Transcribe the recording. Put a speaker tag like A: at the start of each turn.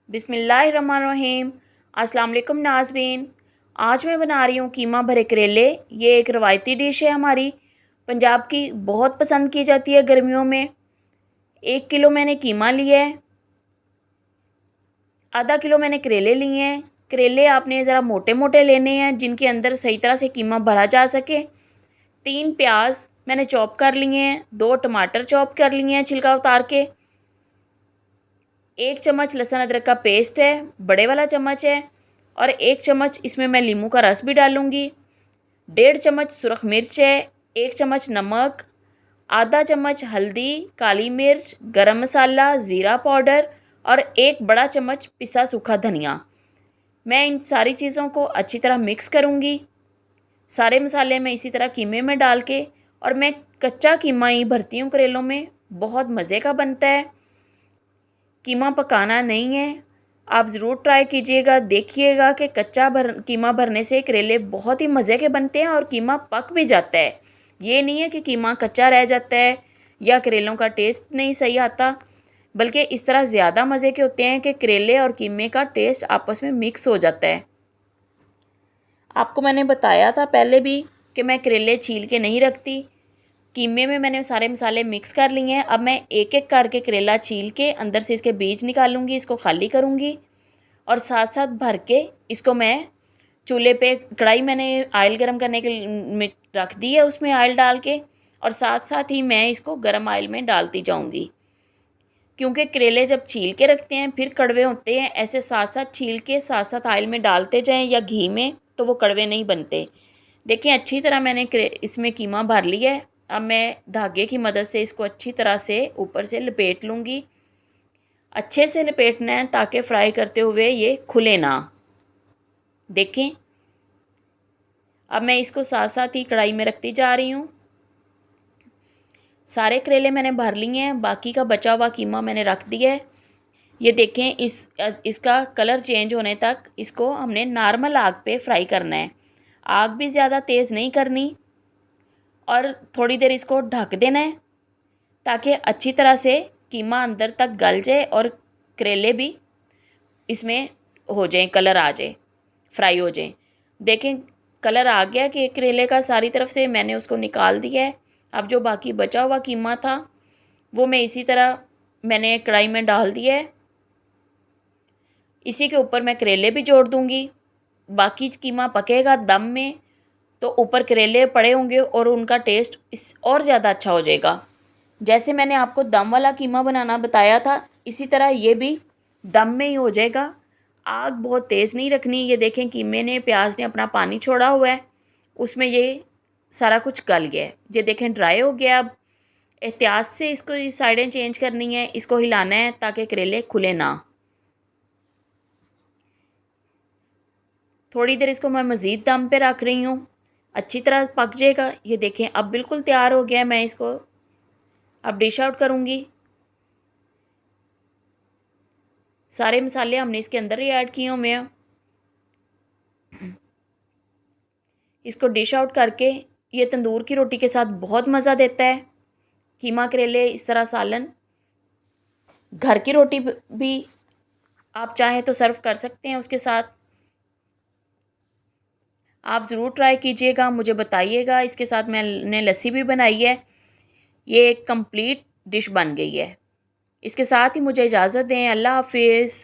A: बिस्मिल्लाहिर्रहमानिर्रहीम। अस्सलाम वालेकुम नाज़रीन। आज मैं बना रही हूँ कीमा भरे करेले। ये एक रवायती डिश है हमारी, पंजाब की, बहुत पसंद की जाती है गर्मियों में। 1 किलो मैंने कीमा लिया है, आधा किलो मैंने करेले लिए हैं। करेले आपने ज़रा मोटे मोटे लेने हैं जिनके अंदर सही तरह से कीमा भरा जा सके। 3 प्याज मैंने चॉप कर लिए हैं, 2 टमाटर चॉप कर लिए हैं छिलका उतार के। 1 चम्मच लहसुन अदरक का पेस्ट है, बड़े वाला चम्मच है। और 1 चम्मच इसमें मैं नींबू का रस भी डालूँगी। 1.5 चम्मच सुरख मिर्च है, 1 चम्मच नमक, आधा चम्मच हल्दी, काली मिर्च, गरम मसाला, ज़ीरा पाउडर और 1 बड़ा चम्मच पिसा सूखा धनिया। मैं इन सारी चीज़ों को अच्छी तरह मिक्स करूँगी। सारे मसाले मैं इसी तरह कीमे में डाल के, और मैं कच्चा कीमा ही भरती हूँ करेलों में, बहुत मज़े का बनता है। कीमा पकाना नहीं है। आप ज़रूर ट्राई कीजिएगा, देखिएगा कि कीमा भरने से करेले बहुत ही मज़े के बनते हैं और कीमा पक भी जाता है। ये नहीं है कि कीमा कच्चा रह जाता है या करेलों का टेस्ट नहीं सही आता, बल्कि इस तरह ज़्यादा मज़े के होते हैं कि करेले और कीमे का टेस्ट आपस में मिक्स हो जाता है। आपको मैंने बताया था पहले भी कि मैं करेले छील के नहीं रखती। कीमे में मैंने सारे मसाले मिक्स कर लिए हैं। अब मैं एक एक करके करेला छील के अंदर से इसके बीज निकालूंगी, इसको खाली करूंगी, और साथ साथ भर के इसको मैं चूल्हे पे, कढ़ाई मैंने ऑयल गरम करने के में रख दी है, उसमें ऑयल डाल के, और साथ साथ ही मैं इसको गरम ऑयल में डालती जाऊंगी। क्योंकि करेले जब छील के रखते हैं फिर कड़वे होते हैं, ऐसे साथ साथ छील के साथ साथ ऑयल में डालते जाएं या घी में, तो वो कड़वे नहीं बनते। देखिए अच्छी तरह मैंने इसमें कीमा भर लिया है। अब मैं धागे की मदद से इसको अच्छी तरह से ऊपर से लपेट लूँगी। अच्छे से लपेटना है ताकि फ्राई करते हुए ये खुले ना। देखें, अब मैं इसको साथ साथ ही कढ़ाई में रखती जा रही हूँ। सारे करेले मैंने भर लिए हैं, बाकी का बचा हुआ कीमा मैंने रख दिया है। ये देखें, इसका कलर चेंज होने तक इसको हमने नॉर्मल आग पे फ्राई करना है। आग भी ज़्यादा तेज़ नहीं करनी, और थोड़ी देर इसको ढक देना है ताकि अच्छी तरह से कीमा अंदर तक गल जाए और करेले भी इसमें हो जाएं, कलर आ जाए, फ्राई हो जाएं। देखें, कलर आ गया कि करेले का सारी तरफ से, मैंने उसको निकाल दिया है। अब जो बाकी बचा हुआ कीमा था वो मैं इसी तरह मैंने कढ़ाई में डाल दिया है। इसी के ऊपर मैं करेले भी जोड़ दूँगी। बाकी कीमा पकेगा दम में तो ऊपर करेले पड़े होंगे और उनका टेस्ट इस और ज़्यादा अच्छा हो जाएगा। जैसे मैंने आपको दम वाला कीमा बनाना बताया था, इसी तरह ये भी दम में ही हो जाएगा। आग बहुत तेज़ नहीं रखनी। ये देखें, कीमे ने, प्याज ने अपना पानी छोड़ा हुआ है, उसमें ये सारा कुछ गल गया है। ये देखें ड्राई हो गया। अब एहतियात से इसको साइडें चेंज करनी है, इसको हिलाना है ताकि करेले खुले ना। थोड़ी देर इसको मैं मज़ीद दम पे रख रही हूँ, अच्छी तरह पक जाएगा। ये देखें अब बिल्कुल तैयार हो गया है। मैं इसको अब डिश आउट करूँगी। सारे मसाले हमने इसके अंदर ही ऐड किए हुए हैं। इसको डिश आउट करके, ये तंदूर की रोटी के साथ बहुत मज़ा देता है। कीमा करेले इस तरह सालन घर की रोटी भी आप चाहें तो सर्व कर सकते हैं उसके साथ। आप ज़रूर ट्राई कीजिएगा, मुझे बताइएगा। इसके साथ मैंने लस्सी भी बनाई है। ये एक कंप्लीट डिश बन गई है। इसके साथ ही मुझे इजाज़त दें। अल्लाह हाफिज़।